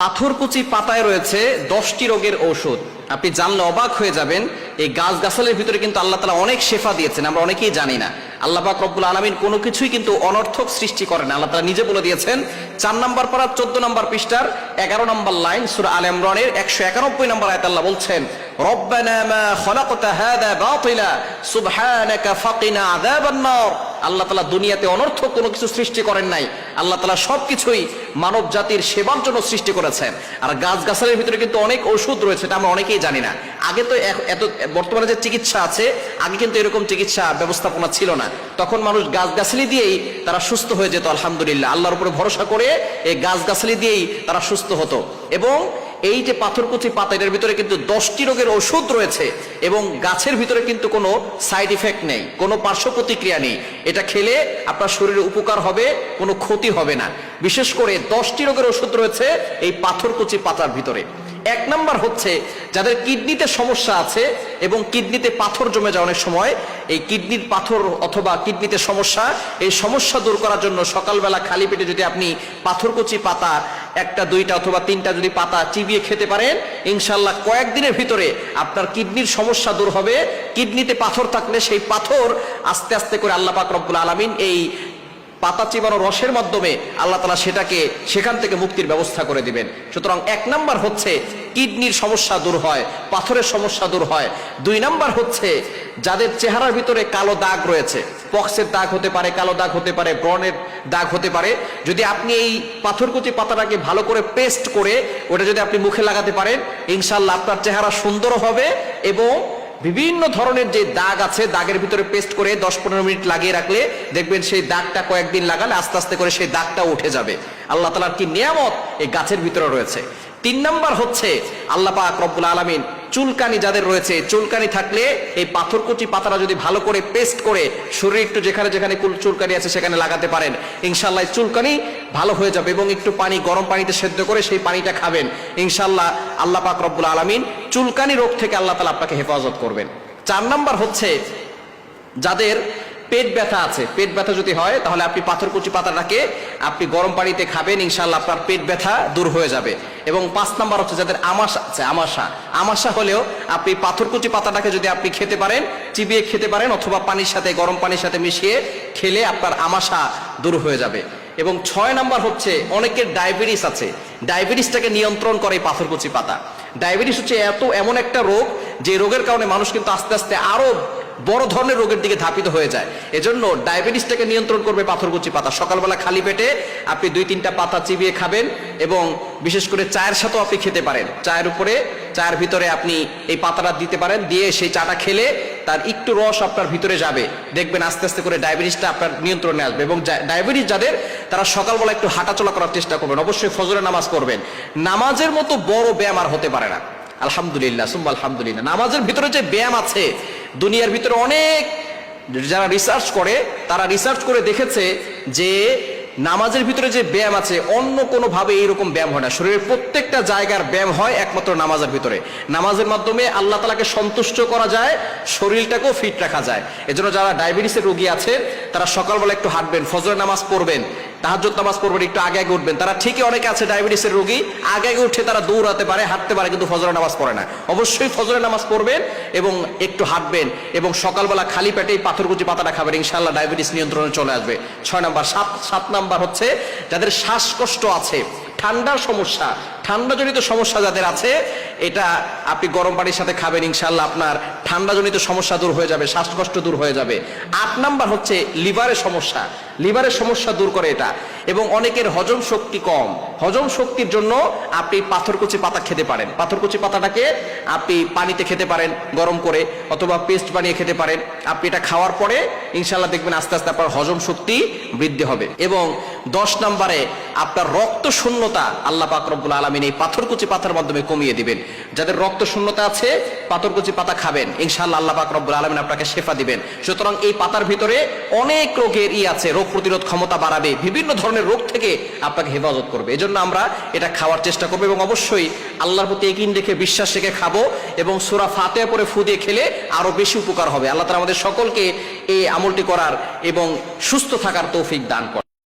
পাথরকুচি পাতায় রয়েছে 10টি রোগের ঔষধ। আপনি জানলে অবাক হয়ে যাবেন। এই গাছগাছালির ভিতরে কিন্তু আল্লাহ তাআলা অনেক শেফা দিয়েছেন, আমরা অনেকেই জানি না। আল্লাহ পাক রব্বুল আলামিন কোনো কিছুই কিন্তু অনর্থক সৃষ্টি করেন না। আল্লাহ তাআলা নিজে বলে দিয়েছেন 4 নম্বর পারা 14 নম্বর পৃষ্ঠার 11 নম্বর লাইন সূরা আলে ইমরানের 191 নম্বর আয়াতে আল্লাহ বলছেন, রব্বানা মা খালাকতা হাযা বাতিলা সুবহানাকা ফাকিনা আযাবান নার। আল্লাহ তাআলা দুনিয়াতে অনর্থক কোনো কিছু সৃষ্টি করেন নাই। আল্লাহ তাআলা সবকিছুই মানব জাতির সেবার জন্য সৃষ্টি করেছেন। আর গাছগাছালির ভিতরে কিন্তু অনেক ওষুধ রয়েছে, এটা আমরা অনেকেই জানি না। আগে তো এত বর্তমানে যে চিকিৎসা আছে, আগে কিন্তু এরকম চিকিৎসা ব্যবস্থাপনা ছিল না। তখন মানুষ গাছগাছালি দিয়েই তারা সুস্থ হয়ে যেত। আলহামদুলিল্লাহ, আল্লাহর উপরে ভরসা করে এই গাছগাছালি দিয়েই তারা সুস্থ হতো। এবং এই যে পাথরকুচি পাতা, এর ভিতরে কিন্তু 10টি রোগের ওষুধ রয়েছে এবং গাছের ভিতরে কিন্তু কোনো সাইড ইফেক্ট নেই, কোনো পার্শ্ব প্রতিক্রিয়া নেই। এটা খেলে আপনার শরীরে উপকার হবে, কোনো ক্ষতি হবে না। বিশেষ করে 10টি রোগের ওষুধ রয়েছে এই পাথরকুচি পাতার ভিতরে। 1 নাম্বার হচ্ছে যাদের কিডনিতে সমস্যা আছে এবং কিডনিতে পাথর জমে যায় অনেক সময়, এই কিডনির পাথর অথবা কিডনিতে সমস্যা, এই সমস্যা দূর করার জন্য সকালবেলা খালি পেটে যদি আপনি পাথরকুচি পাতা 1টা 2টা অথবা 3টা যদি পাতা চিবিয়ে খেতে পারেন, ইনশাআল্লাহ কয়েকদিনের ভিতরে আপনার কিডনির সমস্যা দূর হবে। কিডনিতে পাথর থাকলে সেই পাথর আস্তে আস্তে করে আল্লাহ পাক রব্বুল আলামিন এই পাতা চিবানো রসের মাধ্যমে আল্লাহ তাআলা সেখান থেকে মুক্তির ব্যবস্থা করে দিবেন। সুতরাং 1 নাম্বার হচ্ছে কিডনির সমস্যা দূর হয়, পাথরের সমস্যা দূর হয়। 2 নাম্বার হচ্ছে যাদের চেহারার ভিতরে কালো দাগ রয়েছে, পক্সের দাগ হতে পারে, কালো দাগ হতে পারে, ব্রণের দাগ হতে পারে, যদি আপনি এই পাথরকুচি পাতাটাকে ভালো করে পেস্ট করে ওটা যদি আপনি মুখে লাগাতে পারেন, ইনশাআল্লাহ আপনার চেহারা সুন্দর হবে। এবং বিভিন্ন ধরনের যে দাগ আছে, দাগের ভিতরে পেস্ট করে 10-15 মিনিট লাগিয়ে রাখলে দেখবেন সেই দাগটা কয়েকদিন লাগালে আস্তে আস্তে করে সেই দাগটা উঠে যাবে। আল্লাহ তাআলার কি নিয়ামত এই গাছের ভিতরে রয়েছে। 3 নাম্বার হচ্ছে আল্লাহ পাক রব্বুল আলামিন চুলকানি যাদের রয়েছে, চুলকানি থাকলে এই পাথরকুচি পাতাটা যদি ভালো করে পেস্ট করে শরীরে একটু যেখানে যেখানে চুলকানি আছে সেখানে লাগাতে পারেন, ইনশাআল্লাহ চুলকানি ভালো হয়ে যাবে। এবং একটু পানি গরম পানিতে সেদ্ধ করে সেই পানিটা খাবেন, ইনশাআল্লাহ আল্লাহ পাক রব্বুল আলামিন চুলকানি রোগ থেকে আল্লাহ তাআলা আপনাকে হেফাজত করবেন। 4 নাম্বার হচ্ছে যাদের পেট ব্যথা আছে, পেট ব্যথা যদি হয় তাহলে আপনি পাথরকুচি পাতাটাকে আপনি গরম পানিতে খাবেন, ইনশাআল্লাহ আপনার পেট ব্যথা দূর হয়ে যাবে। এবং 5 নাম্বার হচ্ছে যাদের আমাশা আছে, আমাশা হলেও আপনি পাথরকুচি পাতাটাকে যদি আপনি খেতে পারেন, চিবিয়ে খেতে পারেন অথবা পানির সাথে গরম পানির সাথে মিশিয়ে খেলে আপনার আমাশা দূর হয়ে যাবে। এবং 6 নাম্বার হচ্ছে অনেকের ডায়াবেটিস আছে, ডায়াবেটিসটাকে নিয়ন্ত্রণ করে এই পাথরকুচি পাতা। ডায়াবেটিস হচ্ছে এমন একটা রোগ যে রোগের কারণে মানুষ কিন্তু আস্তে আস্তে আরো বড় ধরনের রোগের দিকে ধাপিত হয়ে যায়। এজন্য ডায়াবেটিসটাকে নিয়ন্ত্রণ করবে পাথরকুচি পাতা। সকালবেলা খালি পেটে আপনি 2-3টা পাতা চিবিয়ে খাবেন এবং বিশেষ করে চায়ের সাথেও আপনি খেতে পারেন। চায়ের ভিতরে আপনি এই পাতাটা দিতে পারেন, দিয়ে সেই চাটা খেলে তার একটু রস আপনার ভিতরে যাবে, দেখবেন আস্তে আস্তে করে ডায়াবেটিসটা আপনার নিয়ন্ত্রণে আসবে। এবং ডায়াবেটিস যাদের, তারা সকালবেলা একটু হাঁটাচলা করার চেষ্টা করবেন, অবশ্যই ফজরের নামাজ পড়বেন। নামাজের মতো বড় ব্যায়াম আর হতে পারে না। আলহামদুলিল্লাহ সুম্মা আলহামদুলিল্লাহ, নামাজের ভিতরে যে ব্যায়াম আছে, দুনিয়ার ভিতরে অনেক যারা রিসার্চ করে তারা রিসার্চ করে দেখেছে যে নামাজের ভিতরে যে ব্যায়াম আছে অন্য কোনো ভাবে এইরকম ব্যায়াম হয় না। শরীরের প্রত্যেকটা জায়গার ব্যায়াম হয় একমাত্র নামাজের ভিতরে। নামাজের মাধ্যমে আল্লাহ তাআলাকে সন্তুষ্ট করা যায়, শরীরটাকেও ফিট রাখা যায়। এজন্য যারা ডায়াবেটিসের রোগী আছে তারা সকালবেলা একটু হাঁটবেন, ফজরের নামাজ পড়বেন, তাহাজ্জুদ নামাজ পড়বেন, একটু আগে আগে উঠবেন। তারা ঠিকই অনেকে আছে ডায়াবেটিসের রোগী, আগে আগে উঠে তারা দৌড়াতে পারে, হাঁটতে পারে, কিন্তু ফজরের নামাজ পড়ে না। অবশ্যই ফজরের নামাজ পড়বেন এবং একটু হাঁটবেন এবং সকালবেলা খালি পেটে এই পাথরকুচি পাতাটা খাবেন, ইনশাআল্লাহ ডায়াবেটিস নিয়ন্ত্রণে চলে আসবে। 6 নাম্বার। 7 নাম্বার হচ্ছে যাদের শ্বাসকষ্ট আছে, ঠান্ডার সমস্যা, ঠান্ডাজনিত সমস্যা যাদের আছে, এটা আপনি গরম পানির সাথে খাবেন, ইনশাআল্লাহ আপনার ঠান্ডাজনিত সমস্যা দূর হয়ে যাবে, শ্বাসকষ্ট দূর হয়ে যাবে। 8 নাম্বার হচ্ছে লিভারের সমস্যা, লিভারের সমস্যা দূর করে এটা। এবং অনেকের হজম শক্তি কম, হজম শক্তির জন্য আপনি পাথরকুচি পাতা খেতে পারেন। পাথরকুচি পাতাটাকে আপনি পানিতে খেতে পারেন গরম করে, অথবা পেস্ট বানিয়ে খেতে পারেন। আপনি এটা খাওয়ার পরে ইনশাআল্লাহ দেখবেন আস্তে আস্তে আপনার হজম শক্তি বৃদ্ধি হবে। এবং 10 নম্বরে আপনার রক্ত শূন্যতা আল্লাহ পাক রব্বুল আলামিন এই পাথরকুচি পাতার মাধ্যমে কমিয়ে দিবেন। যাদের রক্ত শূন্যতা আছে পাথরকুচি পাতা খাবেন, ইনশাআল্লাহ আল্লাহ পাক রব্বুল আলামিন আপনাকে শেফা দিবেন। সুতরাং এই পাতার ভিতরে অনেক রোগের আছে, রোগ প্রতিরোধ ক্ষমতা বাড়াবে, বিভিন্ন ধরনের রোগ থেকে আপনাকে হেফাজত করবে। এজন্য আমরা এটা খাওয়ার চেষ্টা করবো এবং অবশ্যই আল্লাহর প্রতি ইয়াকিন রেখে, বিশ্বাস রেখে খাবো এবং সূরা ফাতিহা পড়ে ফু দিয়ে খেলে আরো বেশি উপকার হবে। আল্লাহ তাআলা আমাদের সকলকে এই আমলটি করার এবং সুস্থ থাকার তৌফিক দান করেন।